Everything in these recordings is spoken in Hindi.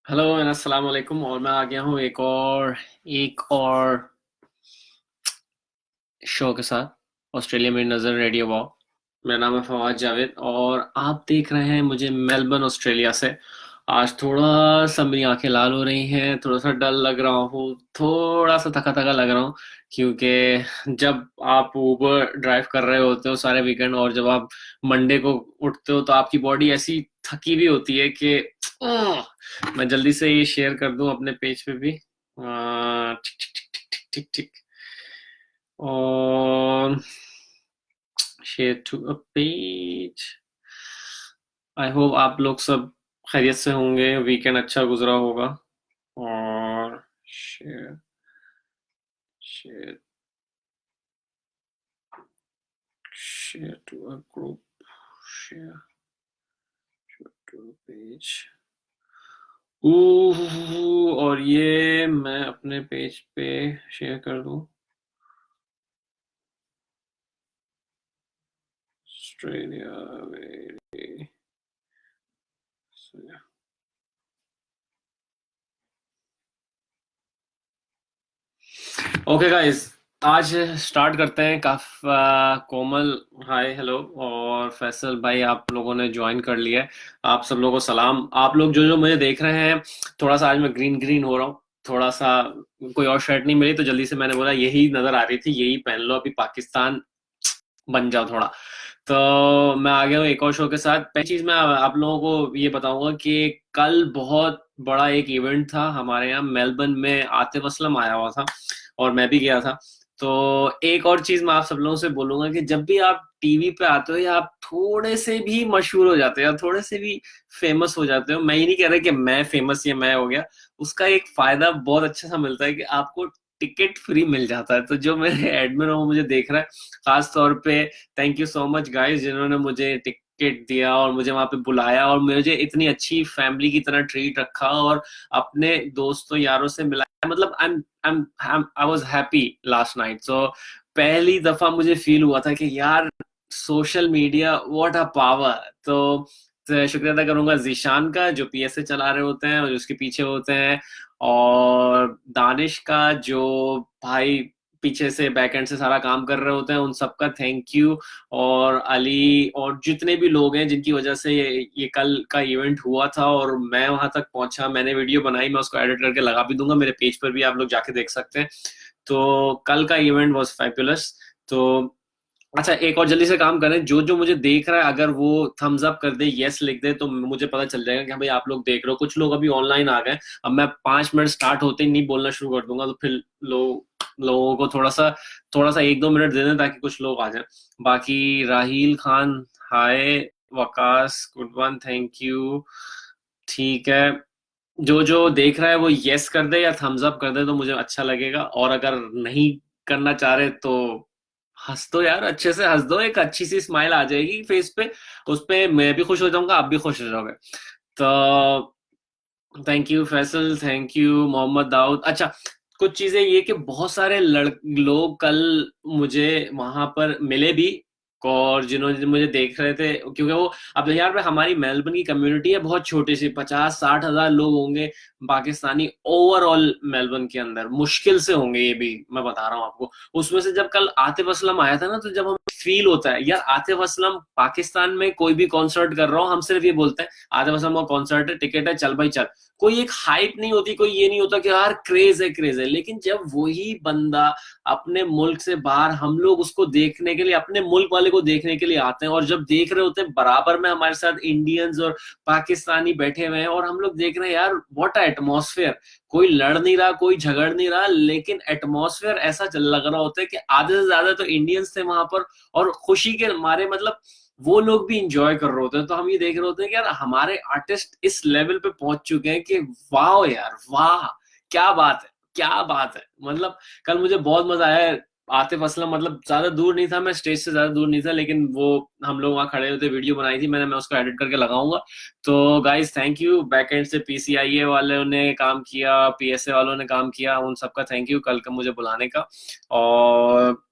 हेलो एंड अस्सलाम वालेकुम। और मैं आ गया हूँ एक और शो के साथ। ऑस्ट्रेलिया में नज़र रेडियो वॉक। मेरा नाम है फवाद जावेद और आप देख रहे हैं मुझे मेलबर्न ऑस्ट्रेलिया से। आज थोड़ा सा मेरी आंखें लाल हो रही हैं, थोड़ा सा डल लग रहा हूँ, थोड़ा सा थका थका लग रहा हूँ। क्योंकि जब आप ऊबर ड्राइव कर रहे होते हो सारे वीकेंड, और जब आप मंडे को उठते हो तो आपकी बॉडी ऐसी थकी हुई होती है कि आह! मैं जल्दी से ये शेयर कर दूं अपने पेज पे भी। ठीक ठीक ठीक ठीक ठीक ठीक ठीक। और share to a page. I hope आप लोग सब खैरियत से होंगे, वीकेंड अच्छा गुजरा होगा। और share share share to a group. Share to a page. और ये मैं अपने पेज पे शेयर कर दूं। Australia very. ओके गाइस, आज स्टार्ट करते हैं। Komal, hi hello. और फैसल भाई, आप लोगों ने ज्वाइन कर लिया है। आप सब लोगों को सलाम। आप लोग जो जो मुझे देख रहे हैं, थोड़ा सा आज मैं ग्रीन ग्रीन हो रहा हूँ। थोड़ा सा कोई और शर्ट नहीं मिली तो जल्दी से मैंने बोला यही नजर आ रही थी, यही पहन लो, अभी पाकिस्तान बन जाओ थोड़ा। तो मैं आ गया हूँ एक और शो के साथ। पहली चीज मैं आप लोगों को ये बताऊंगा कि कल बहुत बड़ा एक इवेंट था हमारे यहाँ मेलबर्न में। आतिफ असलम आया हुआ था और मैं भी गया था। तो एक और चीज मैं आप सब लोगों से बोलूंगा कि जब भी आप टीवी पे आते हो या आप थोड़े से भी मशहूर हो जाते हो या थोड़े से भी फेमस हो जाते हो, मैं ये नहीं कह रहा कि मैं फेमस या मैं हो गया, उसका एक फायदा बहुत अच्छा सा मिलता है कि आपको टिकट फ्री मिल जाता है। तो जो मेरे एडमिन हो मुझे देख रहा है, खास तौर पे thank you so much guys जिन्होंने मुझे टिकट दिया और मुझे वहां पे बुलाया और मुझे इतनी अच्छी फैमिली की तरह ट्रीट रखा और अपने दोस्तों यारों से मिलाया। मतलब I was happy last night. So पहली दफा मुझे फील हुआ था कि यार social media what a power. तो शुक्रिया अदा करूंगा जीशान का जो पीएसए चला रहे होते हैं और जो उसके पीछे होते हैं, और दानिश का जो भाई पीछे से बैकएंड से सारा काम कर रहे होते हैं, उन सबका थैंक यू। और अली और जितने भी लोग हैं जिनकी वजह से ये कल का इवेंट हुआ था और मैं वहां तक पहुंचा। मैंने वीडियो बनाई, मैं उसको एडिट करके लगा भी दूंगा मेरे पेज पर भी, आप लोग जाके देख सकते हैं। तो कल का इवेंट वॉज फैबुलस। तो अच्छा, एक और जल्दी से काम करें, जो जो मुझे देख रहा है अगर वो थम्स अप कर दे, यस लिख दे, तो मुझे पता चल जाएगा कि हाँ भाई आप लोग देख रहे हो। कुछ लोग अभी ऑनलाइन आ गए। अब मैं 5 मिनट स्टार्ट होते ही नहीं बोलना शुरू कर दूंगा, तो फिर लोगों को थोड़ा सा 1-2 मिनट दे दें ताकि कुछ लोग आ जाएं। बाकी Raheel Khan, hi. Waqas, good one, thank you. ठीक है, जो जो देख रहा है वो यस कर दे या थम्स अप कर दे तो मुझे अच्छा लगेगा। और अगर नहीं करना चाह रहे तो हंस दो यार, अच्छे से हंस दो, एक अच्छी सी स्माइल आ जाएगी फेस पे। उस पे मैं भी खुश हो जाऊंगा, आप भी खुश हो जाओगे। तो thank you Faisal, thank you Mohammad Dawood. अच्छा, कुछ चीजें ये कि बहुत सारे लोग कल मुझे वहां पर मिले भी, और जिन्होंने मुझे देख रहे थे, क्योंकि वो अब यार पे हमारी मेलबर्न की कम्युनिटी है बहुत छोटी सी, 50-60 हजार लोग होंगे पाकिस्तानी ओवरऑल मेलबर्न के अंदर, मुश्किल से होंगे, ये भी मैं बता रहा हूँ आपको। उसमें से जब कल आतिफ असलम आया था ना, तो जब हमें फील होता है यार आतिफ असलम पाकिस्तान में कोई भी कॉन्सर्ट कर रहा हो, हम सिर्फ ये बोलते हैं आतिफ असलम का कॉन्सर्ट है, टिकट है, चल भाई चल। कोई एक हाइप नहीं होती, कोई ये नहीं होता कि यार क्रेज है क्रेज है। लेकिन जब वही बंदा अपने मुल्क से बाहर, हम लोग उसको देखने के लिए, अपने मुल्क वाले को देखने के लिए आते हैं, और जब देख रहे होते हैं बराबर में हमारे साथ इंडियंस और पाकिस्तानी बैठे हुए हैं, और हम लोग देख रहे हैं यार व्हाट एटमॉस्फेयर। कोई लड़ नहीं रहा, कोई झगड़ नहीं रहा, लेकिन एटमॉस्फेयर ऐसा चल लग रहा होता है कि आधे से ज्यादा तो इंडियंस थे वहां पर, और खुशी के मारे, मतलब वो लोग भी इंजॉय कर रहे होते हैं। तो हम ये देख रहे होते हैं कि यार हमारे आर्टिस्ट इस लेवल पे पहुंच चुके हैं कि वाह यार वाह, क्या बात है, क्या बात है। मतलब कल मुझे बहुत मजा आया। आतिफ असलम मतलब ज्यादा दूर नहीं था, मैं स्टेज से ज्यादा दूर नहीं था, लेकिन वो हम लोग वहाँ खड़े होते वीडियो बनाई थी मैंने, मैं उसको एडिट करके लगाऊंगा। तो गाइस थैंक यू, बैकएंड से पीसीआईए वालों ने काम किया, पीएसए वालों ने काम किया, उन सबका थैंक यू कल का मुझे बुलाने का। और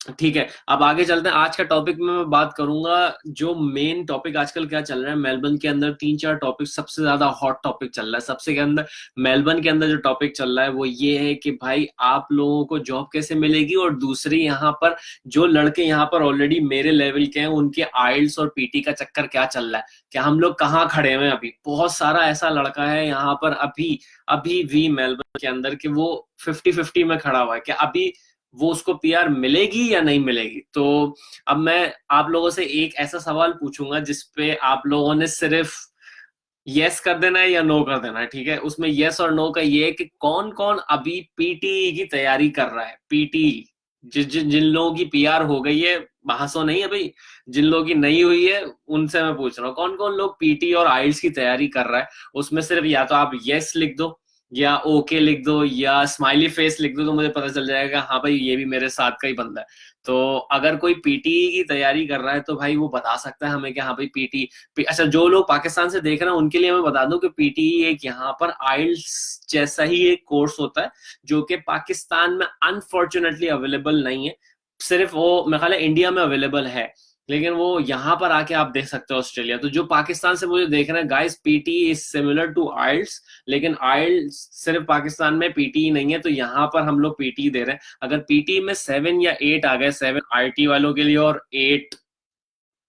ठीक है, अब आगे चलते हैं। आज का टॉपिक में मैं बात करूंगा, जो मेन टॉपिक आजकल क्या चल रहा है मेलबर्न के अंदर। तीन चार टॉपिक सबसे ज्यादा हॉट टॉपिक चल रहा है सबसे के अंदर। मेलबर्न के अंदर जो टॉपिक चल रहा है वो ये है कि भाई आप लोगों को जॉब कैसे मिलेगी, और दूसरी यहाँ पर जो लड़के यहाँ पर ऑलरेडी मेरे लेवल के हैं उनके आइल्स और पीटी का चक्कर क्या चल रहा है, कि हम लोग कहाँ खड़े हुए हैं। अभी बहुत सारा ऐसा लड़का है यहाँ पर अभी अभी भी मेलबर्न के अंदर कि वो 50-50 में खड़ा हुआ है कि अभी वो उसको पीआर मिलेगी या नहीं मिलेगी। तो अब मैं आप लोगों से एक ऐसा सवाल पूछूंगा जिसपे आप लोगों ने सिर्फ यस कर देना है या नो कर देना है, ठीक है। उसमें यस और नो का ये है कि कौन कौन अभी पीटी की तैयारी कर रहा है। पीटी जिन लोगों की पीआर हो गई है, बहसो नहीं है भाई, जिन लोगों की नहीं हुई है उनसे मैं पूछ रहा हूँ कौन कौन लोग पीटी और आइल्स की तैयारी कर रहा है। उसमें सिर्फ या तो आप यस लिख दो या ओके लिख दो या स्माइली फेस लिख दो, तो मुझे पता चल जाएगा हाँ भाई ये भी मेरे साथ का ही बंदा है। तो अगर कोई पीटी की तैयारी कर रहा है तो भाई वो बता सकता है हमें कि हाँ भाई पीटी। अच्छा, जो लोग पाकिस्तान से देख रहे हैं उनके लिए मैं बता दूं कि पीटी एक यहाँ पर आइल्स जैसा ही एक कोर्स होता है, जो कि पाकिस्तान में अनफॉर्चुनेटली अवेलेबल नहीं है। सिर्फ वो मेरे ख्याल है इंडिया में अवेलेबल है, लेकिन वो यहाँ पर आके आप देख सकते हो ऑस्ट्रेलिया। तो जो पाकिस्तान से मुझे देख रहे हैं guys, PT is similar to IELTS, लेकिन आइल्स सिर्फ पाकिस्तान में पीटी ही नहीं है, तो यहाँ पर हम लोग पीटी दे रहे हैं। अगर पीटी में 7 या 8 आ गए, 7 आईटी वालों के लिए और 8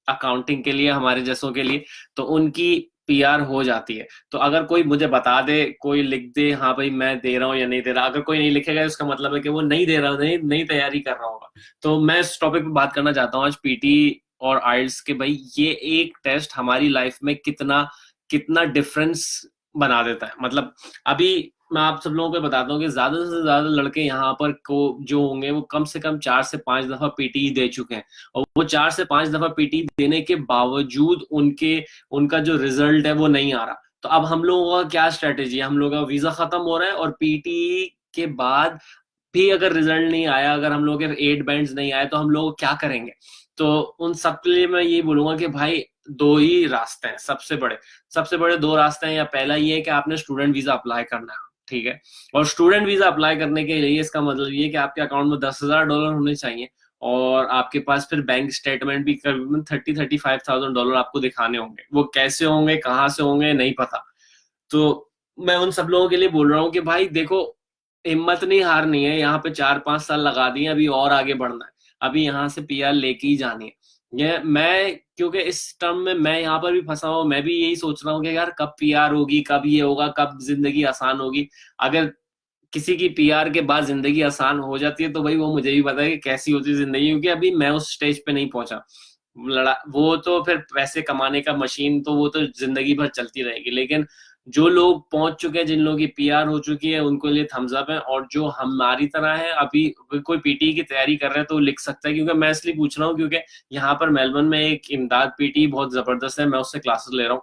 अकाउंटिंग के लिए, हमारे जैसों के लिए, तो उनकी पीआर हो जाती है। तो अगर कोई मुझे बता दे, कोई लिख दे हाँ भाई मैं दे रहा हूँ या नहीं दे रहा, अगर कोई नहीं लिखेगा उसका मतलब है कि वो नहीं दे रहा, नहीं नहीं तैयारी कर रहा होगा। तो मैं इस टॉपिक पे बात करना चाहता हूँ आज, पीटी और आइल्स के भाई ये एक टेस्ट हमारी लाइफ में कितना कितना डिफरेंस बना देता है। मतलब अभी मैं आप सब लोगों को बताता हूँ कि ज्यादा से ज्यादा लड़के यहाँ पर को जो होंगे वो कम से कम 4 से 5 दफा पीटी दे चुके हैं, और वो 4 से 5 दफा पीटी देने के बावजूद उनके उनका जो रिजल्ट है वो नहीं आ रहा। तो अब हम लोगों का क्या स्ट्रेटेजी है, हम लोगों का वीजा खत्म हो रहा है और पीटी के बाद भी अगर रिजल्ट नहीं आया, अगर हम लोग के 8 बैंड्स नहीं आए, तो हम लोग क्या करेंगे। तो उन सब के लिए मैं ये बोलूंगा कि भाई दो ही रास्ते हैं सबसे बड़े 2 रास्ते हैं। या पहला ये है कि आपने स्टूडेंट वीजा अप्लाई करना है, ठीक है। और स्टूडेंट वीजा अप्लाई करने के लिए इसका मतलब ये कि आपके अकाउंट में $10,000 होने चाहिए, और आपके पास फिर बैंक स्टेटमेंट भी करीबन 30-35 थाउजेंड डॉलर आपको दिखाने होंगे। वो कैसे होंगे, कहाँ से होंगे, नहीं पता। तो मैं उन सब लोगों के लिए बोल रहा हूँ कि भाई देखो, हिम्मत नहीं हारनी है। यहाँ पे 4-5 साल लगा दिए, अभी और आगे बढ़ना है, अभी यहाँ से पीआर लेके ही जानी है। ये मैं क्योंकि इस टर्म में मैं यहाँ पर भी फंसा हूँ, मैं भी यही सोच रहा हूँ कि यार कब पीआर होगी, कब ये होगा, कब जिंदगी आसान होगी। अगर किसी की पीआर के बाद जिंदगी आसान हो जाती है तो भाई वो मुझे भी पता है कि कैसी होती है जिंदगी, क्योंकि अभी मैं उस स्टेज पे नहीं पहुंचा। लड़ा वो तो फिर पैसे कमाने का मशीन, तो वो तो जिंदगी भर चलती रहेगी। लेकिन जो लोग पहुंच चुके हैं, जिन लोगों की पीआर हो चुकी है, उनको लिए थम्स अप है। और जो हमारी तरह है, अभी कोई पीटी की तैयारी कर रहे हैं तो लिख सकता है, क्योंकि मैं इसलिए पूछ रहा हूँ क्योंकि यहाँ पर मेलबर्न में एक इमदाद पीटी बहुत जबरदस्त है, मैं उससे क्लासेस ले रहा हूँ।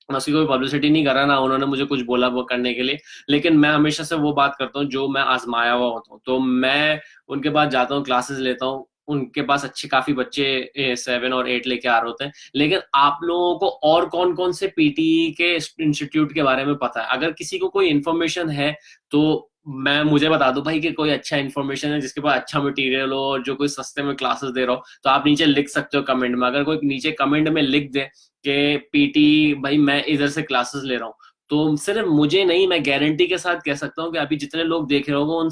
मैं उसकी कोई पब्लिसिटी नहीं कर रहा, ना उन्होंने मुझे कुछ बोला वो करने के लिए, लेकिन मैं हमेशा से वो बात करता हूँ जो मैं आजमाया हुआ होता हूँ। तो मैं उनके पास जाता हूँ, क्लासेस लेता हूँ, उनके पास अच्छे काफी बच्चे 7 और 8 लेके आ रहे होते हैं। लेकिन आप लोगों को और कौन कौन से पीटी के इंस्टीट्यूट के बारे में पता है? अगर किसी को कोई इन्फॉर्मेशन है तो मैं मुझे बता दो भाई कि कोई अच्छा इन्फॉर्मेशन है जिसके पास अच्छा मटेरियल हो और जो कोई सस्ते में क्लासेस दे रहा हो, तो आप नीचे लिख सकते हो कमेंट में। अगर कोई नीचे कमेंट में लिख दे कि पीटी भाई मैं इधर से क्लासेस ले रहा हूँ, तो सिर्फ मुझे नहीं, मैं गारंटी के साथ कह सकता हूँ कि अभी जितने लोग देख रहे होंगे उन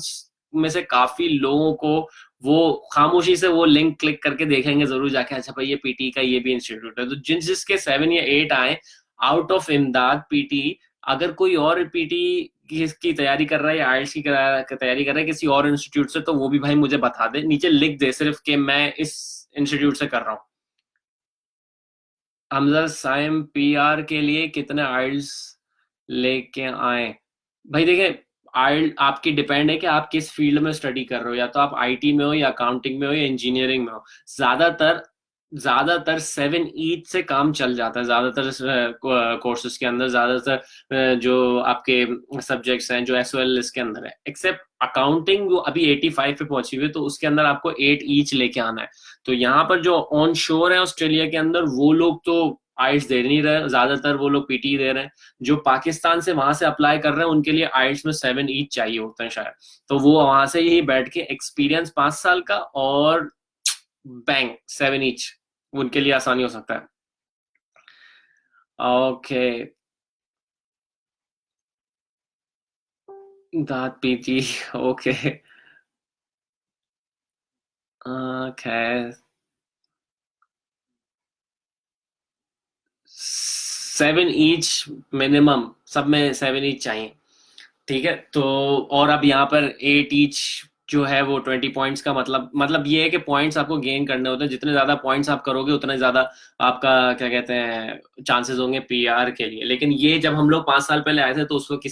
में से काफी लोगों को वो खामोशी से वो लिंक क्लिक करके देखेंगे जरूर जाके, अच्छा भाई ये पीटी का ये भी इंस्टीट्यूट है। तो जिसके 7 या 8 आए आउट ऑफ इमदाद पीटी, अगर कोई और पीटी की तैयारी कर रहा है या आइल्स की तैयारी कर रहा है किसी और इंस्टीट्यूट से, तो वो भी भाई मुझे बता दे, नीचे लिख दे सिर्फ कि मैं इस इंस्टीट्यूट से कर रहा हूँ। हमजा साइम पीआर के लिए कितने आइल्स लेके आए? भाई देखिए, आइल्ड आपकी डिपेंड है कि आप किस फील्ड में स्टडी कर रहे हो, या तो आप आईटी में हो या अकाउंटिंग में हो या इंजीनियरिंग में हो। ज्यादातर ज्यादातर 7 ईच से काम चल जाता है, ज्यादातर कोर्सेज के अंदर, ज्यादातर जो आपके सब्जेक्ट्स हैं जो एसओएल इसके अंदर है, एक्सेप्ट अकाउंटिंग वो अभी 85 पे पहुंची हुई है, तो उसके अंदर आपको 8 ईच लेके आना है। तो यहाँ पर जो ऑन शोर है ऑस्ट्रेलिया के अंदर, वो लोग तो आइट्स दे नहीं रहे, ज्यादातर वो लोग पीटी दे रहे हैं। जो पाकिस्तान से वहां से अप्लाई कर रहे हैं उनके लिए आइट्स में 7 ईच चाहिए होता है शायद। तो वो वहां से ही बैठ के एक्सपीरियंस 5 साल का और बैंग 7 ईच, उनके लिए आसानी हो सकता है। ओके। दांत पीती। ओके। खैर, 7 ईच मिनिमम, सब में 7 ईच चाहिए। ठीक है, तो और अब यहाँ पर 8 ईच जो है वो 20 पॉइंट्स का मतलब ये है कि पॉइंट्स आपको गेन करने होते हैं, जितने ज्यादा पॉइंट्स आप करोगे उतना ज्यादा आपका क्या कहते हैं चांसेस होंगे पीआर के लिए। लेकिन ये जब हम लोग 5 साल पहले आए थे तो उस वक्त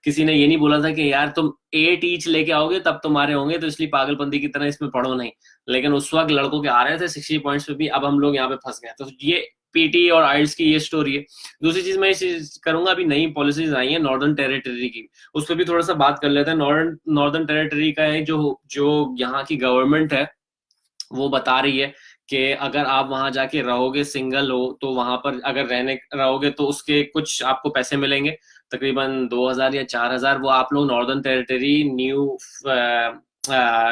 किसी ने ये नहीं बोला था कि यार तुम 8 ईच लेके आओगे तब तुम्हारे होंगे, तो इसलिए पागलपंती की तरह इसमें पढ़ो नहीं। लेकिन उस वक्त लड़कों के आ रहे थे 60 पॉइंट्स पे भी, अब हम लोग यहाँ पे फंस गए। तो ये पीटी और आइल्स की ये स्टोरी है। दूसरी चीज मैं इस चीज करूंगा, अभी नई पॉलिसीज आई है नॉर्दर्न टेरिटरी की, उस पर भी थोड़ा सा बात कर लेते हैं। नॉर्दर्न टेरिटरी का है जो जो यहाँ की गवर्नमेंट है वो बता रही है कि अगर आप वहां जाके रहोगे, सिंगल हो, तो वहां पर अगर रहने रहोगे तो उसके कुछ आपको पैसे मिलेंगे, तकरीबन 2,000 या 4,000। वो आप लोग नॉर्दर्न टेरिटरी न्यू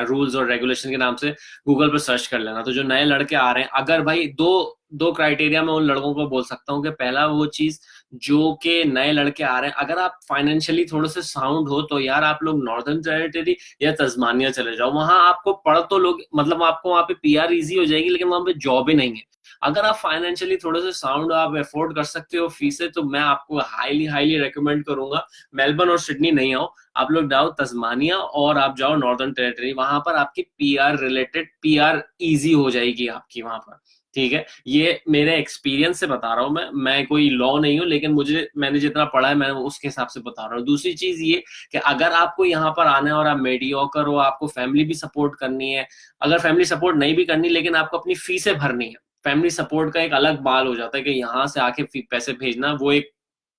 रूल्स और रेगुलेशन के नाम से गूगल पर सर्च कर लेना। तो जो नए लड़के आ रहे हैं, अगर भाई दो दो क्राइटेरिया मैं उन लड़कों को बोल सकता हूँ कि पहला वो चीज, जो कि नए लड़के आ रहे हैं, अगर आप फाइनेंशियली थोड़े से साउंड हो तो यार आप लोग नॉर्दर्न टेरिटरी या तस्मानिया चले जाओ। वहां आपको पढ़ तो लोग, मतलब आपको वहां पे पीआर इजी हो जाएगी, लेकिन वहां पे जॉब ही नहीं है। अगर आप फाइनेंशियली थोड़े से साउंड, आप अफोर्ड कर सकते हो फीसें, तो मैं आपको हाईली हाईली रेकमेंड करूंगा मेलबर्न और सिडनी नहीं आओ, आप लोग जाओ तस्मानिया और आप जाओ नॉर्दर्न टेरिटरी। वहां पर आपकी पीआर रिलेटेड पीआर इजी हो जाएगी आपकी वहां पर। ठीक है, ये मेरे एक्सपीरियंस से बता रहा हूँ मैं कोई लॉ नहीं हूँ, लेकिन मैंने जितना पढ़ा है मैं उसके हिसाब से बता रहा हूँ। दूसरी चीज ये कि अगर आपको यहाँ पर आना है और आप मेडियोकर हो, आपको फैमिली भी सपोर्ट करनी है, अगर फैमिली सपोर्ट नहीं भी करनी लेकिन आपको अपनी फीसें भरनी है, फैमिली सपोर्ट का एक अलग बाल हो जाता है कि यहाँ से आके पैसे भेजना, वो एक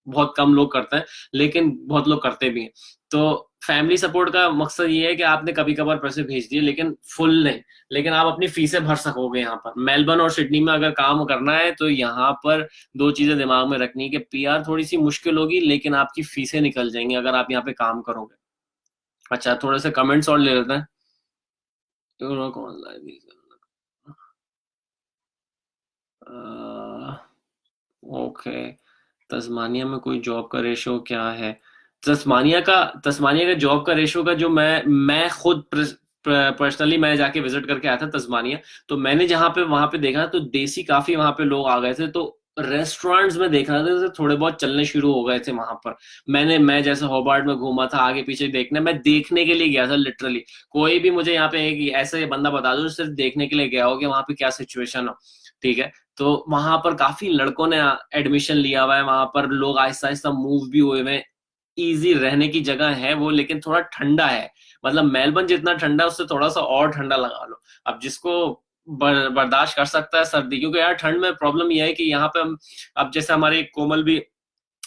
बहुत कम लोग करते हैं लेकिन बहुत लोग करते भी हैं। तो फैमिली सपोर्ट का मकसद ये है कि आपने कभी कभार पैसे भेज दिए लेकिन फुल नहीं, लेकिन आप अपनी फीसें भर सकोगे। यहाँ पर मेलबर्न और सिडनी में अगर काम करना है तो यहाँ पर दो चीजें दिमाग में रखनी है कि पीआर थोड़ी सी मुश्किल होगी लेकिन आपकी फीसें निकल जाएंगी अगर आप यहाँ पे काम करोगे। अच्छा, थोड़े से कमेंट्स और ले लेते हैं। ओके, तस्मानिया में कोई जॉब का रेशो क्या है? तस्मानिया का जॉब का रेशो का, जो मैं खुद पर्सनली मैं जाके विजिट करके आया था तस्मानिया, तो मैंने जहाँ पे वहां पे देखा तो देसी काफी वहां पे लोग आ गए थे, तो रेस्टोरेंट्स में देख रहा था तो थोड़े बहुत चलने शुरू हो गए थे वहां पर। मैं जैसे होबार्ट में घूमा था आगे पीछे देखने, मैं देखने के लिए गया था लिटरली। कोई भी मुझे यहाँ पे एक ऐसे बंदा बता दो जो सिर्फ देखने के लिए गया हो कि वहां पे क्या सिचुएशन हो। ठीक है, तो वहां पर काफी लड़कों ने एडमिशन लिया हुआ है, वहां पर लोग आहिस्ता आहिस्ता मूव भी हुए हैं। इजी रहने की जगह है वो, लेकिन थोड़ा ठंडा है। मतलब मेलबर्न जितना ठंडा है उससे थोड़ा सा और ठंडा लगा लो। अब जिसको बर्दाश्त कर सकता है सर्दी, क्योंकि यार ठंड में प्रॉब्लम यह है कि यहाँ पे हम, अब जैसे हमारे कोमल भी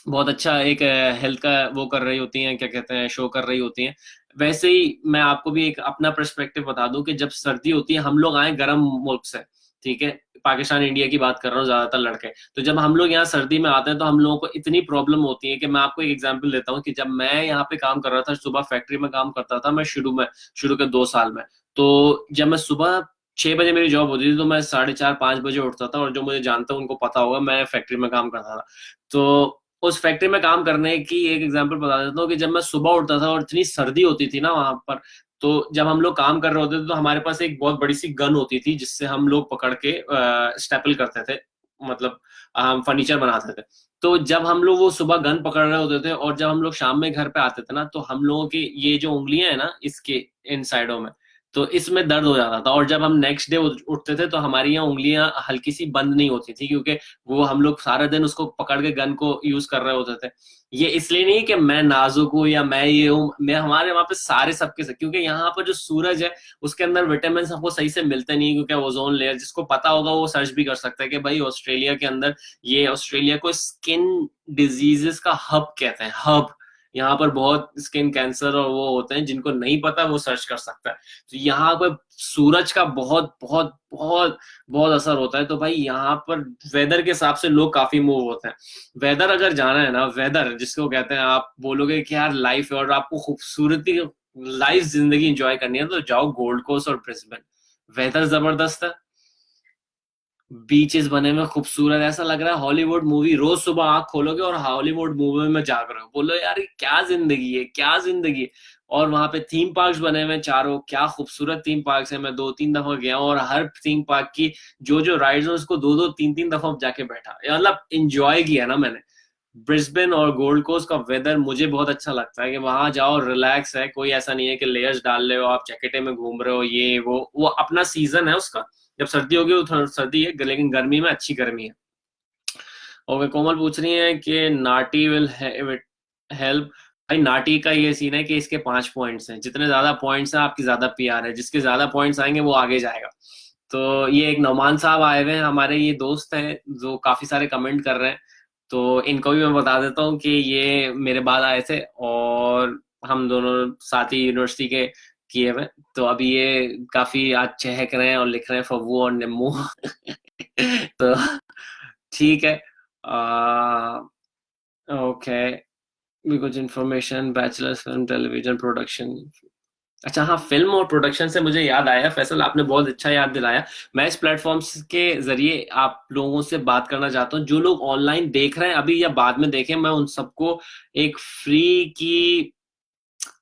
बहुत अच्छा एक हेल्थ का वो कर रही होती हैं, क्या कहते हैं, शो कर रही होती हैं, वैसे ही मैं आपको भी एक अपना पर्सपेक्टिव बता दूं कि जब सर्दी होती है, हम लोग आए गर्म मुल्क से, ठीक है, पाकिस्तान इंडिया की बात कर रहा हूँ ज्यादातर लड़के, तो जब हम लोग यहाँ सर्दी में आते हैं तो हम लोगों को इतनी प्रॉब्लम होती है कि मैं आपको एक एग्जांपल देता हूँ कि जब मैं यहाँ पे काम कर रहा था, सुबह फैक्ट्री में काम करता था मैं शुरू के 2 साल में, तो जब मैं सुबह 6 बजे मेरी जॉब होती थी तो मैं 4:30 5 बजे उठता था, और जो मुझे जानता है उनको पता होगा मैं फैक्ट्री में काम करता था। तो उस फैक्ट्री में काम करने की एक एग्जांपल बता देता हूँ कि जब मैं सुबह उठता था और इतनी सर्दी होती थी ना वहां पर, तो जब हम लोग काम कर रहे होते थे तो हमारे पास एक बहुत बड़ी सी गन होती थी जिससे हम लोग पकड़ के स्टेपल करते थे, मतलब हम फर्नीचर बनाते थे। तो जब हम लोग वो सुबह गन पकड़ रहे होते थे और जब हम लोग शाम में घर पे आते थे ना, तो हम लोगों की ये जो उंगलियां है ना इसके इन साइडों में, तो इसमें दर्द हो जाता था। और जब हम नेक्स्ट डे उठते थे तो हमारी यहाँ उंगलियां हल्की सी बंद नहीं होती थी, क्योंकि वो हम लोग सारा दिन उसको पकड़ के गन को यूज कर रहे होते थे। ये इसलिए नहीं कि मैं नाजुक हूँ या मैं ये हूँ, मैं हमारे वहां पे सारे सबके से, क्योंकि यहाँ पर जो सूरज है उसके अंदर विटामिन हमको सही से मिलते नहीं, क्योंकि ओजोन लेयर, जिसको पता होगा वो सर्च भी कर सकता है कि भाई ऑस्ट्रेलिया के अंदर, ये ऑस्ट्रेलिया को स्किन डिजीजेस का हब कहते हैं, हब। यहाँ पर बहुत स्किन कैंसर और वो होते हैं, जिनको नहीं पता वो सर्च कर सकता है। तो यहाँ पर सूरज का बहुत बहुत बहुत बहुत असर होता है। तो भाई यहाँ पर वेदर के हिसाब से लोग काफी मूव होते हैं। वेदर अगर जाना है ना, वेदर जिसको कहते हैं, आप बोलोगे कि यार लाइफ है और आपको खूबसूरती लाइफ जिंदगी एंजॉय करनी है, तो जाओ गोल्ड कोस्ट और ब्रिस्बेन। वेदर जबरदस्त है, बीचेस बने हुए खूबसूरत, ऐसा लग रहा है हॉलीवुड मूवी। रोज सुबह आंख खोलोगे और हॉलीवुड मूवी में जाग रहे हो, बोलो यार ये क्या जिंदगी है, क्या जिंदगी है। और वहां पे थीम पार्क्स बने हुए हैं चारों, क्या खूबसूरत थीम पार्क्स है। मैं 2-3 दफा गया हूँ और हर थीम पार्क की जो जो राइड्स है उसको 2-2 3-3 दफा जाके बैठा, मतलब इंजॉय किया ना मैंने। ब्रिस्बेन और गोल्ड कोस्ट का वेदर मुझे बहुत अच्छा लगता है कि वहां जाओ, रिलैक्स है, कोई ऐसा नहीं है कि लेयर्स डाल रहे हो आप, जैकेटे में घूम रहे हो, ये वो अपना सीजन है उसका। जब सर्दी होगी वो थोड़ा सर्दी है, लेकिन गर्मी में अच्छी गर्मी है। ओके, कोमल पूछ रही है कि नाटी विल हेल्प। भाई नाटी का ये सीन है कि इसके 5 पॉइंट्स हैं, जितने ज्यादा पॉइंट्स हैं आपकी ज्यादा पीआर है, जिसके ज्यादा पॉइंट्स आएंगे वो आगे जाएगा। तो ये एक नौमान साहब आए हुए हैं हमारे, ये दोस्त हैं जो काफी सारे कमेंट कर रहे हैं, तो इनको भी मैं बता देता हूँ कि ये मेरे बाद आए थे और हम दोनों साथ ही यूनिवर्सिटी के किए हुए। तो अभी ये काफी आज चहक रहे हैं और लिख रहे हैं फव्वू और निम्मू। तो ठीक है। ओके, भी कुछ information, bachelors film television production. अच्छा हाँ, फिल्म और प्रोडक्शन से मुझे याद आया, फैसल आपने बहुत अच्छा याद दिलाया। मैं इस प्लेटफॉर्म्स के जरिए आप लोगों से बात करना चाहता हूँ, जो लोग ऑनलाइन देख रहे हैं अभी या बाद में देखें, मैं उन सबको एक फ्री की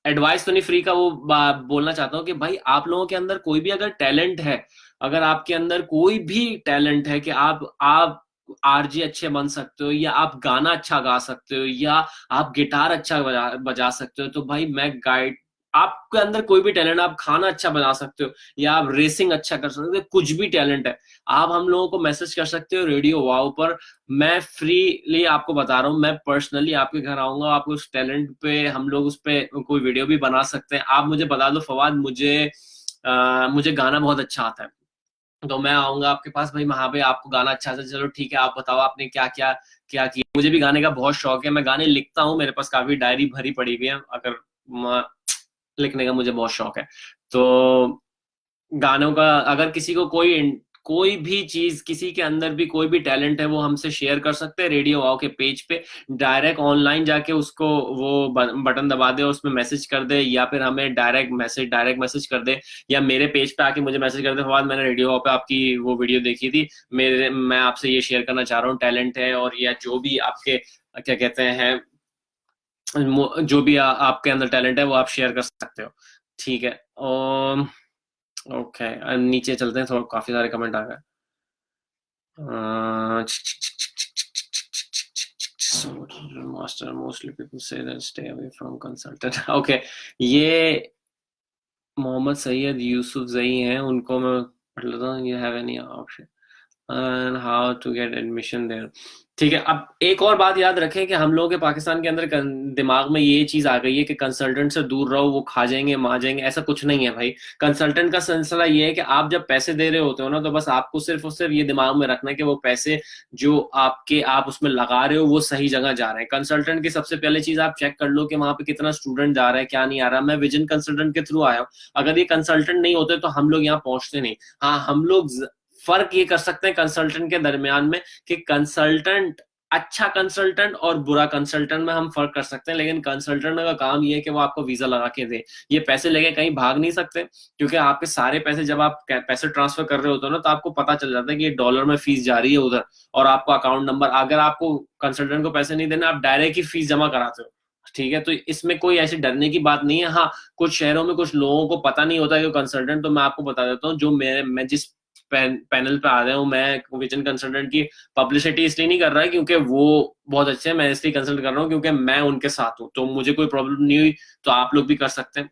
एडवाइस तो नहीं, फ्री का वो बोलना चाहता हूँ कि भाई आप लोगों के अंदर कोई भी अगर टैलेंट है, अगर आपके अंदर कोई भी टैलेंट है कि आप आरजे अच्छे बन सकते हो, या आप गाना अच्छा गा सकते हो, या आप गिटार अच्छा बजा सकते हो, तो भाई मैं गाइड, आपके अंदर कोई भी टैलेंट, आप खाना अच्छा बना सकते हो, या आप रेसिंग अच्छा कर सकते हो, कुछ भी टैलेंट है, आप हम लोगों को मैसेज कर सकते हो रेडियो वाव पर। मैं फ्रीली आपको बता रहा हूँ, मैं पर्सनली आपके घर आऊंगा, आपको उस टैलेंट पे हम लोग उस पे कोई वीडियो भी बना सकते हैं। आप मुझे बता दो फवाद, मुझे गाना बहुत अच्छा आता है, तो मैं आऊंगा आपके पास भाई, वहां पे आपको गाना अच्छा से, चलो ठीक है आप बताओ आपने क्या क्या क्या किया। मुझे भी गाने का बहुत शौक है, मैं गाने लिखता हूँ, मेरे पास काफी डायरी भरी पड़ी हुई है, अगर लिखने का मुझे बहुत शौक है। तो गानों का अगर किसी को कोई भी चीज, किसी के अंदर भी कोई भी टैलेंट है, वो हमसे शेयर कर सकते हैं रेडियो वाव के पेज पे। डायरेक्ट ऑनलाइन जाके उसको वो बटन दबा दे, उसमें मैसेज कर दे, या फिर हमें डायरेक्ट मैसेज कर दे, या मेरे पेज पे आके मुझे मैसेज कर दे, फवाद मैंने रेडियो वाव पे आपकी वो वीडियो देखी थी, मैं आपसे ये शेयर करना चाह रहा हूँ, टैलेंट है, और या जो भी आपके क्या कहते हैं, जो भी आपके अंदर टैलेंट है वो आप शेयर कर सकते हो। ठीक है। ओके, नीचे चलते हैं, थोड़ा काफी सारे कमेंट आ गए। Master mostly people say that stay away from consultant. Okay, ये मोहम्मद सैयद यूसुफ जई हैं, उनको मैं पढ़ लेता हूँ। You have any option and how to get admission there. ठीक है, अब एक और बात याद रखें कि हम लोगों के पाकिस्तान के अंदर दिमाग में ये चीज आ गई है कि कंसल्टेंट से दूर रहो, वो खा जाएंगे मार जाएंगे, ऐसा कुछ नहीं है भाई। कंसल्टेंट का सिलसिला ये है कि आप जब पैसे दे रहे होते हो ना, तो बस आपको सिर्फ और सिर्फ ये दिमाग में रखना है कि वो पैसे जो आप उसमें लगा रहे हो वो सही जगह जा रहे हैं। कंसल्टेंट की सबसे पहले चीज आप चेक कर लो कि वहां पे कितना स्टूडेंट जा रहा है, क्या नहीं आ रहा। मैं विजन कंसल्टेंट के थ्रू आया हूँ, अगर ये कंसल्टेंट नहीं होते तो हम लोग यहाँ पहुंचते नहीं। हाँ, हम लोग फर्क ये कर सकते हैं कंसल्टेंट के दरमियान में कि कंसल्टेंट, अच्छा कंसल्टेंट और बुरा कंसल्टेंट में हम फर्क कर सकते हैं, लेकिन कंसल्टेंट का काम ये है कि वो आपको वीजा लगा के दे। ये पैसे लेके कहीं भाग नहीं सकते, क्योंकि आपके सारे पैसे जब आप पैसे ट्रांसफर कर रहे होते हो ना, तो आपको पता चल जाता है कि ये डॉलर में फीस जा रही है उधर, और आपको अकाउंट नंबर, अगर आपको कंसल्टेंट को पैसे नहीं देना, आप डायरेक्ट ही फीस जमा कराते हो। ठीक है, तो इसमें कोई ऐसी डरने की बात नहीं है। हाँ, कुछ शहरों में कुछ लोगों को पता नहीं होता कि कंसल्टेंट, तो मैं आपको बता देता हूँ, जो मैं जिस पैनल पे आ रहे हूँ, मैं विजन कंसल्टेंट की पब्लिसिटी इसलिए नहीं कर रहा है क्योंकि वो बहुत अच्छे हैं, मैं इसलिए कंसल्ट कर रहा हूँ क्योंकि मैं उनके साथ हूँ, तो मुझे कोई प्रॉब्लम नहीं हुई। तो आप लोग भी कर सकते हैं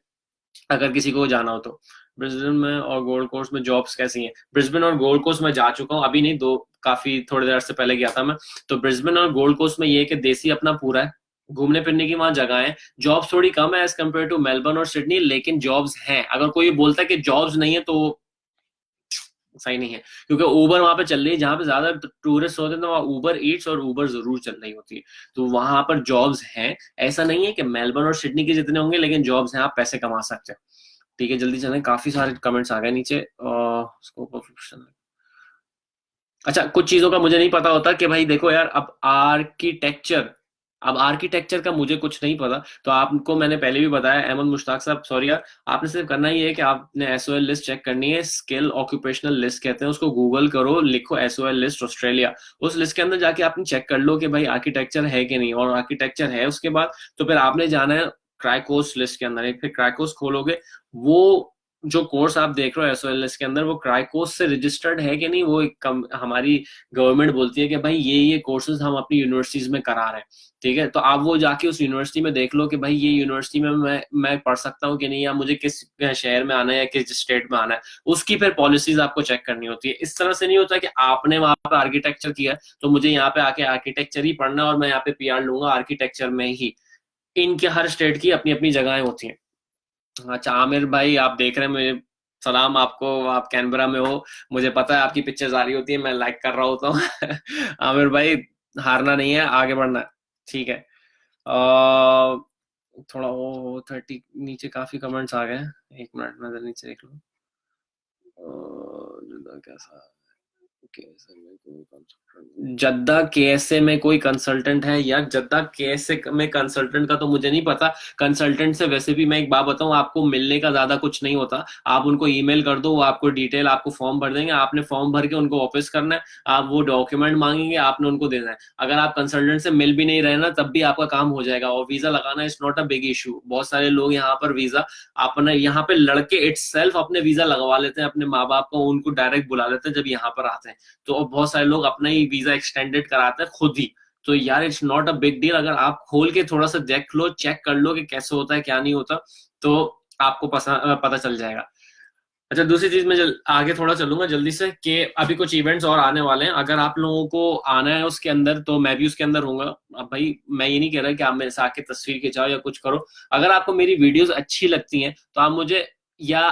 अगर किसी को जाना हो तो। ब्रिस्बेन में और गोल्ड कोस्ट में जॉब्स कैसी हैं? ब्रिस्बेन और गोल्ड कोस्ट में जा चुका हूँ, अभी नहीं, दो काफी थोड़ी देर से पहले गया था मैं। तो ब्रिस्बेन और गोल्ड कोस्ट में ये है कि देसी अपना पूरा है, घूमने फिरने की वहां जगह है। जॉब्स थोड़ी कम है एज कम्पेयर टू मेलबर्न और सिडनी, लेकिन जॉब्स हैं। अगर कोई बोलता है कि जॉब्स नहीं है तो सही नहीं है, क्योंकि उबर वहां पे चल रही है, जहां पे ज्यादा टूरिस्ट होते हैं तो वहां उबर ईट्स और उबर जरूर चल रही होती है, तो वहां पर जॉब्स हैं। ऐसा नहीं है कि मेलबर्न और सिडनी के जितने होंगे, लेकिन जॉब्स हैं, आप पैसे कमा सकते हो। ठीक है, जल्दी चलें, काफी सारे कमेंट्स आ गए नीचे। स्कोप ऑफ, अच्छा कुछ चीजों का मुझे नहीं पता होता कि भाई देखो यार, अब आर्किटेक्चर अब आर्किटेक्चर का मुझे कुछ नहीं पता, तो आपको मैंने पहले भी बताया, अहमद मुश्ताक साहब, सॉरी यार, आपने सिर्फ करना ही है कि आपने एसओएल लिस्ट चेक करनी है, स्किल ऑक्यूपेशनल लिस्ट कहते हैं उसको, गूगल करो, लिखो एसओएल लिस्ट ऑस्ट्रेलिया, उस लिस्ट के अंदर जाके आपने चेक कर लो कि भाई आर्किटेक्चर है कि नहीं, और आर्किटेक्चर है उसके बाद तो फिर आपने जाना है क्राइकोस लिस्ट के अंदर। एक फिर क्राइकोस खोलोगे, वो जो कोर्स आप देख रहे हो एसओएलएस के अंदर, वो क्राइकोस से रजिस्टर्ड है कि नहीं, वो एक हमारी गवर्नमेंट बोलती है कि भाई ये कोर्सेज हम अपनी यूनिवर्सिटीज में करा रहे हैं, ठीक है, तो आप वो जाके उस यूनिवर्सिटी में देख लो कि भाई ये यूनिवर्सिटी में मैं पढ़ सकता हूँ कि नहीं, या मुझे किस शहर में आना है या किस स्टेट में आना है, उसकी फिर पॉलिसीज आपको चेक करनी होती है। इस तरह से नहीं होता कि आपने वहां पर आर्किटेक्चर किया तो मुझे यहाँ पे आके आर्किटेक्चर ही पढ़ना और मैं यहाँ पे पीआर लूंगा आर्किटेक्चर में ही। इनके हर स्टेट की अपनी अपनी जगहें होती हैं। अच्छा आमिर भाई, आप देख रहे हैं मुझे, सलाम आपको, आप कैनबरा में हो, मुझे पता है आपकी पिक्चर्स आ रही होती है, मैं लाइक कर रहा होता हूँ। आमिर भाई, हारना नहीं है, आगे बढ़ना है, ठीक है। थोड़ा वो 30 नीचे काफी कमेंट्स आ गए, एक मिनट नजर नीचे देख लो। कैसा केएसए में कोई जद्दा केएसए में कोई कंसल्टेंट है यार? जद्दा केएसए में कंसल्टेंट का तो मुझे नहीं पता। कंसल्टेंट से वैसे भी मैं एक बात बताऊं, आपको मिलने का ज्यादा कुछ नहीं होता। आप उनको ईमेल कर दो, वो आपको डिटेल, आपको फॉर्म भर देंगे, आपने फॉर्म भर के उनको वापस करना है, आप वो डॉक्यूमेंट मांगेंगे, आपने उनको देना है। अगर आप कंसल्टेंट से मिल भी नहीं रहे ना, तब भी आपका काम हो जाएगा, और वीजा लगाना is not a big issue. बहुत सारे लोग यहाँ पर वीजा अपने, यहाँ पे लड़के इटसेल्फ अपने वीजा लगवा लेते हैं, अपने माँ बाप को उनको डायरेक्ट बुला लेते हैं जब यहाँ पर आते हैं, तो बहुत सारे लोग अपना ही वीजा एक्सटेंडेड कराते हैं खुद ही। तो यार it's not a big deal, अगर आप खोल के थोड़ा सा देख लो, चेक कर लो कि कैसे होता है क्या नहीं होता, तो आपको पता चल जाएगा। अच्छा दूसरी चीज, मैं आगे थोड़ा चलूंगा जल्दी से, कि अभी कुछ इवेंट्स और आने वाले हैं, अगर आप लोगों को आना है उसके अंदर तो मैं भी उसके अंदर हूंगा। अब भाई मैं ये नहीं कह रहा कि आप मेरे से आके तस्वीर खिंचाओ या कुछ करो, अगर आपको मेरी वीडियोस अच्छी लगती हैं तो आप मुझे या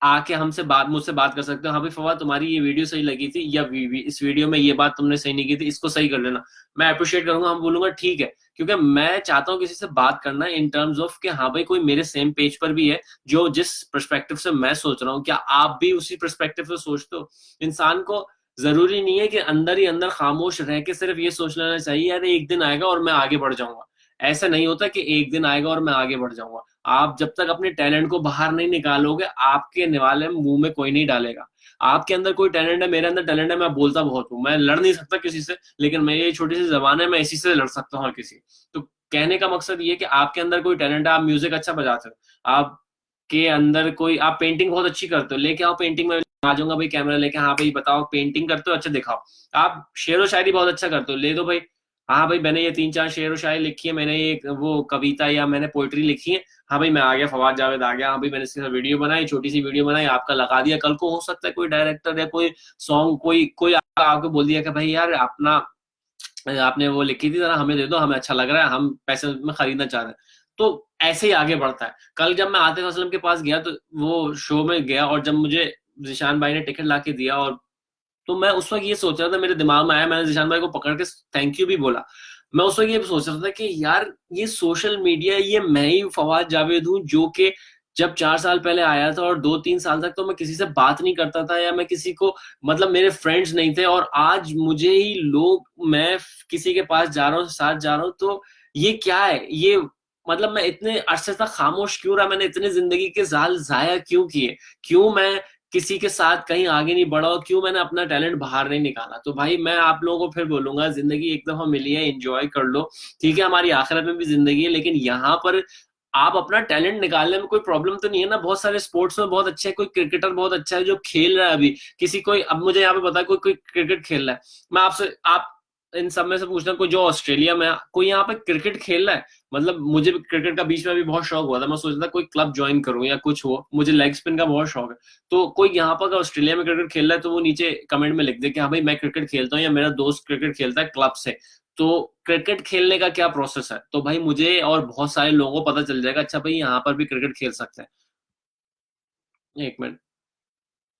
आके मुझसे बात कर सकते हो, हाँ भाई फवाद तुम्हारी ये वीडियो सही लगी थी, या इस वीडियो में ये बात तुमने सही नहीं की थी, इसको सही कर लेना। मैं अप्रिशिएट करूंगा, हम बोलूंगा ठीक है, क्योंकि मैं चाहता हूँ किसी से बात करना इन टर्म्स ऑफ कि हाँ भाई कोई मेरे सेम पेज पर भी है, जो जिस पर्सपेक्टिव से मैं सोच रहा हूँ, क्या आप भी उसी पर्सपेक्टिव से सोचते हो? इंसान को जरूरी नहीं है कि अंदर ही अंदर खामोश रह के सिर्फ ये सोच लेना चाहिए यार एक दिन आएगा और मैं आगे बढ़ जाऊंगा। ऐसा नहीं होता कि एक दिन आएगा और मैं आगे बढ़ जाऊंगा। आप जब तक अपने टैलेंट को बाहर नहीं निकालोगे, आपके निवाले मुंह में कोई नहीं डालेगा। आपके अंदर कोई टैलेंट है, मेरे अंदर टैलेंट है, मैं बोलता बहुत हूँ, मैं लड़ नहीं सकता किसी से, लेकिन मेरी ये छोटी सी जबान है, मैं इसी से लड़ सकता हूँ हर किसी। तो कहने का मकसद ये कि आपके अंदर कोई टैलेंट है, आप म्यूजिक अच्छा बजाते हो, आपके अंदर कोई, आप पेंटिंग बहुत अच्छी करते हो, लेके आओ पेंटिंग में आ जाऊंगा भाई कैमरा लेके, हाँ भाई बताओ पेंटिंग करते हो, अच्छा दिखाओ। आप शेर व शायरी बहुत अच्छा करते हो, ले दो भाई, हाँ भाई मैंने ये 3-4 शेर व शायरी लिखी है, मैंने ये वो कविता या मैंने पोइट्री लिखी है, हाँ भाई मैं आ गया, फवाद जावेद आ गया, हाँ भाई मैंने इसके साथ वीडियो बनाई, छोटी सी वीडियो बनाई, आपका लगा दिया। कल को हो सकता है कोई डायरेक्टर या कोई सॉन्ग, कोई कोई आपको बोल दिया कि भाई यार अपना आपने वो लिखी थी, जरा हमें दे दो, हमें अच्छा लग रहा है, हम पैसे में खरीदना चाह रहे हैं। तो ऐसे ही आगे बढ़ता है। कल जब मैं आतिफ असलम के पास गया, तो वो शो में गया, और जब मुझे जिशान भाई ने टिकट ला के दिया, और तो मैं उस वक्त ये सोच रहा था, मेरे दिमाग में आया, मैंने जिशान भाई को पकड़ के थैंक यू भी बोला। मैं उस वक्त ये सोच रहा था कि यार ये सोशल मीडिया, ये मैं ही फवाद जावेद हूँ जो कि जब 4 साल पहले आया था और 2-3 साल तक तो मैं किसी से बात नहीं करता था, या मैं किसी को, मतलब मेरे फ्रेंड्स नहीं थे, और आज मुझे ही लोग, मैं किसी के पास जा रहा हूँ, साथ जा रहा हूँ, तो ये क्या है ये? मतलब मैं इतने अरसे तक खामोश क्यों रहा? मैंने इतने जिंदगी के साल जाया क्यों किए? क्यों मैं किसी के साथ कहीं आगे नहीं बढ़ा, और क्यों मैंने अपना टैलेंट बाहर नहीं निकाला? तो भाई मैं आप लोगों को फिर बोलूंगा, जिंदगी एक दफा मिली है, एंजॉय कर लो, ठीक है, हमारी आखिरत में भी जिंदगी है, लेकिन यहाँ पर आप अपना टैलेंट निकालने में कोई प्रॉब्लम तो नहीं है ना? बहुत सारे स्पोर्ट्स में बहुत अच्छे है, कोई क्रिकेटर बहुत अच्छा है जो खेल रहा है अभी, किसी कोई, अब मुझे यहाँ पे पता है कोई कोई क्रिकेट खेल रहा है, मैं आपसे, आप इन सब में से पूछना, कोई जो ऑस्ट्रेलिया में कोई यहाँ पे क्रिकेट खेल रहा है, मतलब मुझे भी क्रिकेट का बीच में भी बहुत शौक हुआ था, मैं सोचता था कोई क्लब ज्वाइन करूं या कुछ हो, मुझे लेग स्पिन का बहुत शौक है। तो कोई यहाँ पर अगर ऑस्ट्रेलिया में क्रिकेट खेल रहा है तो वो नीचे कमेंट में लिख दे कि हाँ भाई मैं क्रिकेट खेलता हूँ, या मेरा दोस्त क्रिकेट खेलता है क्लब से। तो क्रिकेट खेलने का क्या प्रोसेस है, तो भाई मुझे और बहुत सारे लोगों को पता चल जाएगा, अच्छा भाई यहाँ पर भी क्रिकेट खेल सकते हैं। एक मिनट,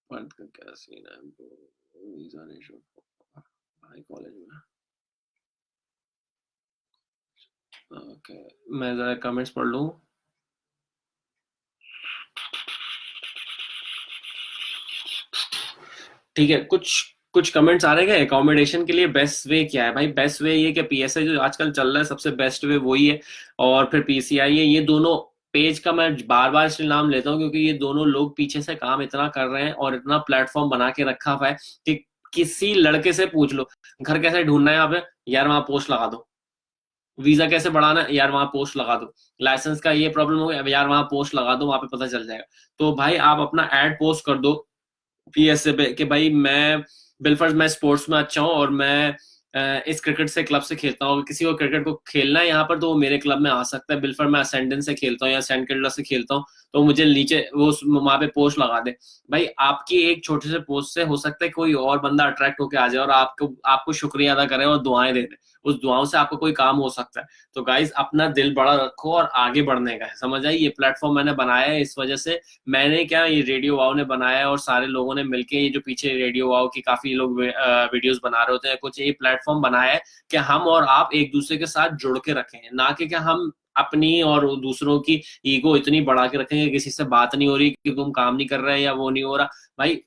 फंड का क्या सीन है, वीजा नहीं शो भाई कॉलेज में। ओके, मैं जरा कमेंट्स पढ़ लूँ। ठीक है, कुछ कुछ कमेंट्स आ रहे हैं अकोमोडेशन के लिए बेस्ट वे क्या है? भाई बेस्ट वे ये कि पीएसए जो आजकल चल रहा है सबसे बेस्ट वे वही है, और फिर पीसीआई है। ये दोनों पेज का मैं बार बार इसलिए नाम लेता हूँ क्योंकि ये दोनों लोग पीछे से काम इतना कर रहे हैं और इतना प्लेटफॉर्म बना के रखा हुआ है कि किसी लड़के से पूछ लो घर कैसे ढूंढना है यहाँ पे, यार वहां पोस्ट लगा दो। वीजा कैसे बढ़ाना है, यार वहां पोस्ट लगा दो। लाइसेंस का ये प्रॉब्लम हो गया, अब यार वहां पोस्ट लगा दो, वहां पे पता चल जाएगा। तो भाई आप अपना एड पोस्ट कर दो पीएसए पे कि भाई मैं बिलफर्ज मैं स्पोर्ट्स में अच्छा हूँ और मैं इस क्रिकेट से क्लब से खेलता हूँ, किसी को क्रिकेट को खेलना है यहाँ पर तो वो मेरे क्लब में आ सकता है। बिलफर्ड मैं असेंडेंस से खेलता हूँ या सेंट किल्डा से खेलता हूँ, तो मुझे नीचे वो वहां पे पोस्ट लगा दे। भाई आपकी एक छोटे से पोस्ट से हो सकता है कोई और बंदा अट्रैक्ट होकर आ जाए और आपको आपको शुक्रिया अदा करे और दुआएं दे दे। उस दुआओं से आपको कोई काम हो सकता है। तो गाइज अपना दिल बड़ा रखो और आगे बढ़ने का है, समझ आई? ये प्लेटफॉर्म मैंने बनाया है इस वजह से, मैंने क्या ये रेडियो वाओ ने बनाया है और सारे लोगों ने मिलके, ये जो पीछे रेडियो वाओ की काफी लोग वीडियोस बना रहे होते हैं, कुछ ये प्लेटफॉर्म बनाया है कि हम और आप एक दूसरे के साथ जुड़ के रखें, ना कि क्या हम अपनी और दूसरों की ईगो इतनी बढ़ा के रखेंगे किसी से बात नहीं हो रही कि तुम काम नहीं कर रहे या वो नहीं हो रहा। भाई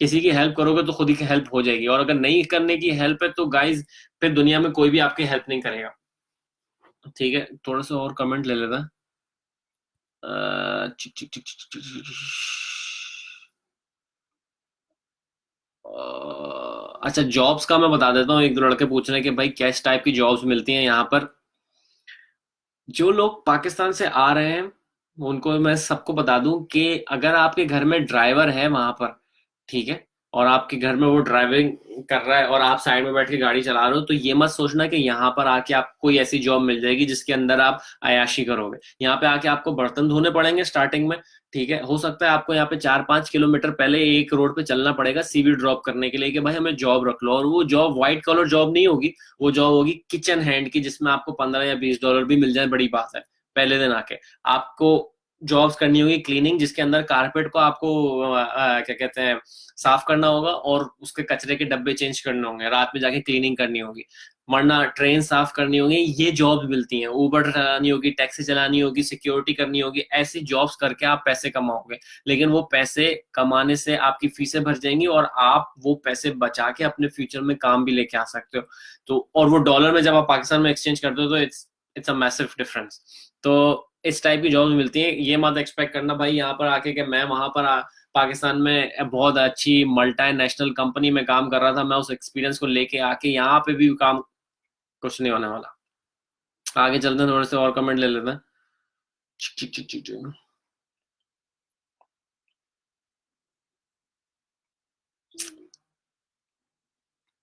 किसी की हेल्प करोगे तो खुद ही की हेल्प हो जाएगी, और अगर नहीं करने की हेल्प है तो गाइज फिर दुनिया में कोई भी आपकी हेल्प नहीं करेगा। ठीक है, थोड़ा सा और कमेंट ले लेता। चिक चिक चिक चिक चिक चिक। अच्छा जॉब्स का मैं बता देता हूँ, एक दो लड़के पूछ रहे हैं कि भाई किस टाइप की जॉब्स मिलती हैं यहाँ पर। जो लोग पाकिस्तान से आ रहे हैं उनको मैं सबको बता दूं कि अगर आपके घर में ड्राइवर है वहां पर, ठीक है, और आपके घर में वो ड्राइविंग कर रहा है और आप साइड में बैठ के गाड़ी चला रहे हो, तो ये मत सोचना कि यहाँ पर आके आपको कोई ऐसी जॉब मिल जाएगी जिसके अंदर आप अयाशी करोगे। यहाँ पे आके आपको बर्तन धोने पड़ेंगे स्टार्टिंग में, ठीक है। हो सकता है आपको यहाँ पे 4-5 किलोमीटर पहले एक रोड पे चलना पड़ेगा सीवी ड्रॉप करने के लिए कि भाई हमें जॉब रख लो, और वो जॉब व्हाइट कॉलर जॉब नहीं होगी, वो जॉब होगी किचन हैंड की, जिसमें आपको $15 या $20 भी मिल जाए, बड़ी बात है। पहले दिन आके आपको जॉब्स करनी होगी क्लीनिंग, जिसके अंदर कारपेट को आपको क्या कहते हैं साफ करना होगा और उसके कचरे के डब्बे चेंज करने होंगे, रात में जाके क्लीनिंग करनी होगी, वरना ट्रेन साफ करनी होगी। ये जॉब्स मिलती हैं, उबर चलानी होगी, टैक्सी चलानी होगी, सिक्योरिटी करनी होगी। ऐसी जॉब्स करके आप पैसे कमाओगे, लेकिन वो पैसे कमाने से आपकी फीसें भर जाएंगी और आप वो पैसे बचा के अपने फ्यूचर में काम भी लेके आ सकते हो। तो और वो डॉलर में जब आप पाकिस्तान में एक्सचेंज करते हो तो इट्स अ मैसिव डिफरेंस। तो इस टाइप की जॉब्स मिलती हैं। ये मत एक्सपेक्ट करना भाई यहाँ पर आके कि मैं वहां पर पाकिस्तान में बहुत अच्छी मल्टी नेशनल कंपनी में काम कर रहा था, मैं उस एक्सपीरियंस को लेके आके यहाँ पे भी काम, कुछ नहीं होने वाला। आगे चलते हैं, थोड़े से और कमेंट ले लेते हैं।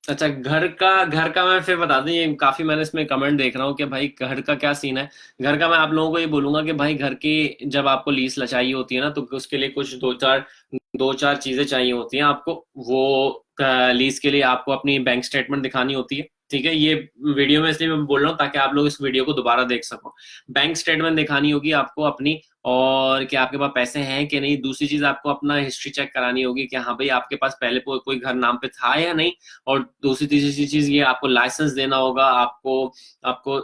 अच्छा घर का मैं फिर बता दूं, ये काफी मैंने इसमें कमेंट देख रहा हूँ कि भाई घर का क्या सीन है। घर का मैं आप लोगों को ये बोलूंगा कि भाई घर की जब आपको लीज चाहिए होती है ना, तो उसके लिए कुछ दो चार चीजें चाहिए होती हैं आपको। वो लीज के लिए आपको अपनी बैंक स्टेटमेंट दिखानी होती है, ठीक है। ये वीडियो में इसलिए मैं बोल रहा हूँ ताकि आप लोग इस वीडियो को दोबारा देख सको। बैंक स्टेटमेंट दिखानी होगी आपको अपनी, और कि आपके पास पैसे हैं कि नहीं। दूसरी चीज आपको अपना हिस्ट्री चेक करानी होगी कि हाँ भाई आपके पास पहले कोई घर नाम पे था या नहीं। और दूसरी तीसरी चीज ये आपको लाइसेंस देना होगा, आपको आपको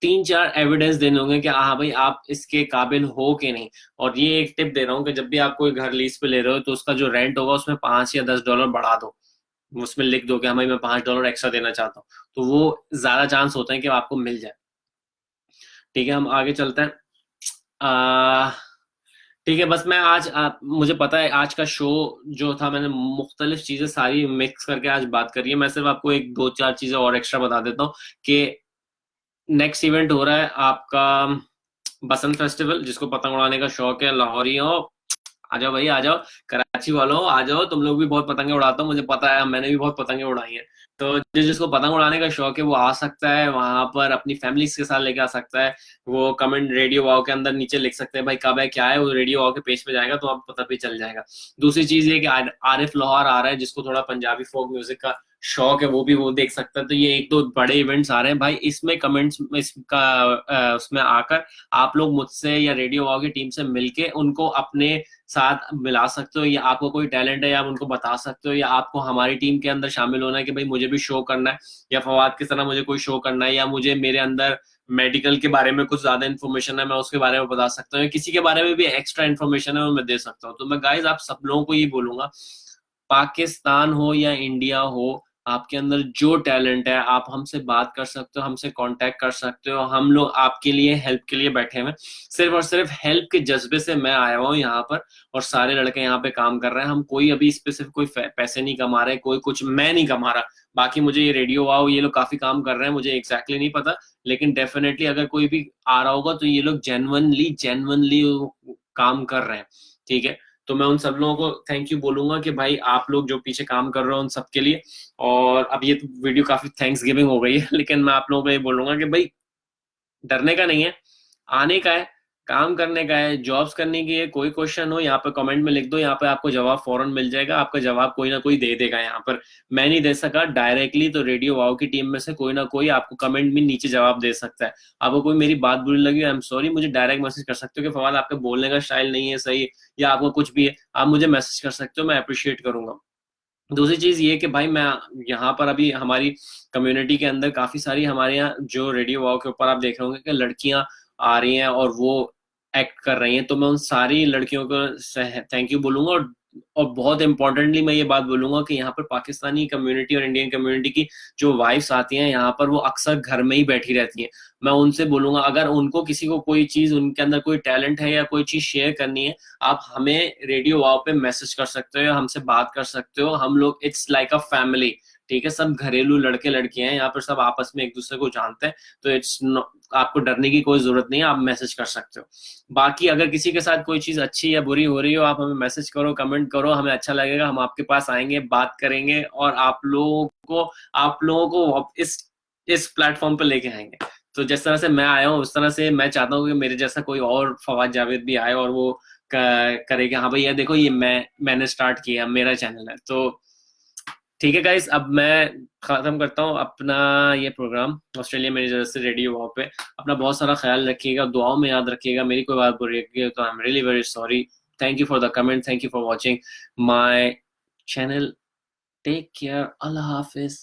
3-4 एविडेंस देने होंगे कि हाँ भाई आप इसके काबिल हो कि नहीं। और ये एक टिप दे रहा हूँ कि जब भी आप कोई घर लीज पे ले रहे हो तो उसका जो रेंट होगा उसमें $5 या $10 बढ़ा दो, उसमें लिख दो कि हाँ भाई मैं $5 एक्स्ट्रा देना चाहता हूँ, तो वो ज्यादा चांस होता है कि आपको मिल जाए। ठीक है, हम आगे चलते हैं। आ, ठीक है, बस मैं आज मुझे पता है आज का शो जो था मैंने मुख्तलिफ चीजें सारी मिक्स करके आज बात करी है। मैं सिर्फ आपको एक दो चार चीजें और एक्स्ट्रा बता देता हूँ कि नेक्स्ट इवेंट हो रहा है आपका बसंत फेस्टिवल। जिसको पतंग उड़ाने का शौक है, लाहौरी हो, आ जाओ भाई आ जाओ। कराची वालों आ जाओ, तुम लोग भी बहुत पतंगे उड़ाते हो, मुझे पता है, मैंने भी बहुत पतंगे उड़ाई हैं। तो जिसको पतंग उड़ाने का शौक है वो आ सकता है वहां पर, अपनी फैमिली के साथ लेके आ सकता है। वो कमेंट रेडियो वाव के अंदर नीचे लिख सकते हैं भाई कब है क्या है, वो रेडियो वाव के पेज पे जाएगा तो आपको पता भी चल जाएगा। दूसरी चीज ये कि आरिफ लाहौर आ रहा है, जिसको थोड़ा पंजाबी फोक म्यूजिक का शौक है वो भी वो देख सकता है। तो ये एक दो बड़े इवेंट्स आ रहे हैं भाई, इसमें कमेंट्स इसका उसमें आकर आप लोग मुझसे या रेडियो वाव की टीम से मिलके उनको अपने साथ मिला सकते हो, या आपको कोई टैलेंट है या आप उनको बता सकते हो, या आपको हमारी टीम के अंदर शामिल होना है कि भाई मुझे भी शो करना है, या फवाद की तरह मुझे कोई शो करना है, या मुझे मेरे अंदर मेडिकल के बारे में कुछ ज्यादा इन्फॉर्मेशन है मैं उसके बारे में बता सकता हूँ, किसी के बारे में भी एक्स्ट्रा इन्फॉर्मेशन है वो मैं दे सकता हूँ। तो मैं गाइज आप सब लोगों को ये बोलूंगा, पाकिस्तान हो या इंडिया हो, आपके अंदर जो टैलेंट है आप हमसे बात कर सकते हो, हमसे कांटेक्ट कर सकते हो। हम लोग आपके लिए हेल्प के लिए बैठे हुए हैं। सिर्फ और सिर्फ हेल्प के जज्बे से मैं आया हुआ हूँ यहाँ पर, और सारे लड़के यहाँ पे काम कर रहे हैं। हम कोई अभी स्पेसिफिक कोई पैसे नहीं कमा रहे, कोई कुछ मैं नहीं कमा रहा। बाकी मुझे ये रेडियो वाओ ये लोग काफी काम कर रहे हैं, मुझे एग्जैक्टली नहीं पता, लेकिन डेफिनेटली अगर कोई भी आ रहा होगा तो ये लोग जेन्युइनली जेन्युइनली काम कर रहे हैं। ठीक है, तो मैं उन सब लोगों को थैंक यू बोलूंगा कि भाई आप लोग जो पीछे काम कर रहे हो उन सबके लिए। और अब ये तो वीडियो काफी थैंक्स गिविंग हो गई है, लेकिन मैं आप लोगों को ये बोलूंगा कि भाई डरने का नहीं है, आने का है, काम करने का है, जॉब्स करने की है। कोई क्वेश्चन हो यहाँ पे कमेंट में लिख दो, यहाँ पे आपको जवाब फौरन मिल जाएगा। आपका जवाब कोई ना कोई दे देगा यहाँ पर। मैं नहीं दे सका डायरेक्टली, तो रेडियो वाओ की टीम में से कोई ना कोई आपको कमेंट में नीचे जवाब दे सकता है। आपको कोई मेरी बात बुरी लगी, आई एम सॉरी, मुझे डायरेक्ट मैसेज कर सकते हो कि फवाद आपके बोलने का स्टाइल नहीं है सही, या आपको कुछ भी है, आप मुझे मैसेज कर सकते हो, मैं अप्रिशिएट करूंगा। दूसरी चीज ये कि भाई मैं यहाँ पर अभी हमारी कम्युनिटी के अंदर काफी सारी, हमारे यहाँ जो रेडियो वॉक के ऊपर आप देख रहे होंगे कि लड़कियां आ रही हैं और वो एक्ट कर रही हैं, तो मैं उन सारी लड़कियों को थैंक यू बोलूंगा। और बहुत इंपॉर्टेंटली मैं ये बात बोलूंगा कि यहाँ पर पाकिस्तानी कम्युनिटी और इंडियन कम्युनिटी की जो वाइफ्स आती हैं यहाँ पर, वो अक्सर घर में ही बैठी रहती हैं। मैं उनसे बोलूंगा अगर उनको किसी को कोई चीज, उनके अंदर कोई टैलेंट है या कोई चीज शेयर करनी है, आप हमें रेडियो वाव पे मैसेज कर सकते हो या हमसे बात कर सकते हो। हम लोग इट्स लाइक अ फैमिली। ठीक है, सब घरेलू लड़के लड़कियां हैं यहाँ पर, सब आपस में एक दूसरे को जानते हैं, तो इट्स आपको डरने की कोई जरूरत नहीं है, आप मैसेज कर सकते हो। बाकी अगर किसी के साथ कोई चीज अच्छी या बुरी हो रही हो, आप हमें मैसेज करो, कमेंट करो, हमें अच्छा लगेगा, हम आपके पास आएंगे, बात करेंगे और आप लोगों को इस प्लेटफॉर्म पे लेके आएंगे। तो जिस तरह से मैं आया हूँ उस तरह से मैं चाहता हूँ कि मेरे जैसा कोई और फवाद जावेद भी आए और वो करेगा, हाँ भाई ये देखो ये मैंने स्टार्ट किया, मेरा चैनल है। तो ठीक है गाइस, अब मैं खत्म करता हूँ अपना ये प्रोग्राम ऑस्ट्रेलिया मेरी तरफ से रेडियो वॉक पे। अपना बहुत सारा ख्याल रखिएगा, दुआओं में याद रखिएगा। मेरी कोई बात बुरी लगी तो I am really very sorry. Thank you for the comment, thank you for watching my channel. Take care, अल्लाह हाफिज।